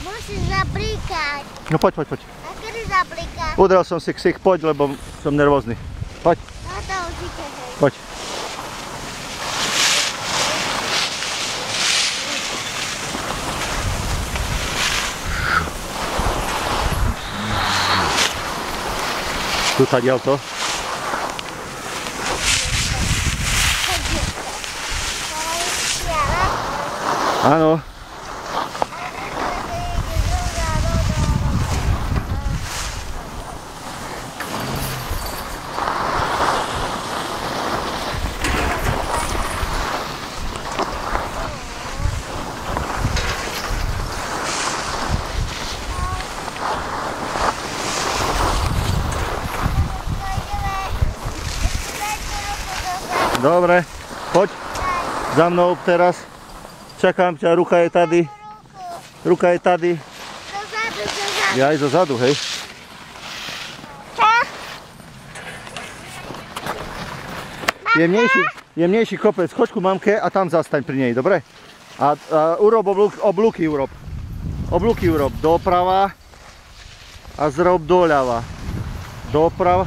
Musíš zablíkať. No poď. A kedy zablíkať? Udrel som si ksich, poď, lebo som nervózny. Poď. No to určite, hej. Poď. Tu tadiaľ to. Áno. Dobre, poď za mnou teraz. Čakám ťa, ruka je tady. Ruka je tady. Dozadu. Ja aj zozadu, hej. Čo? Jemnejší kopec. Choď ku mamke a tam zastaň pri nej, dobre? A urob oblúky urob. Oblúky urob doprava a zrob doľava. Doprava.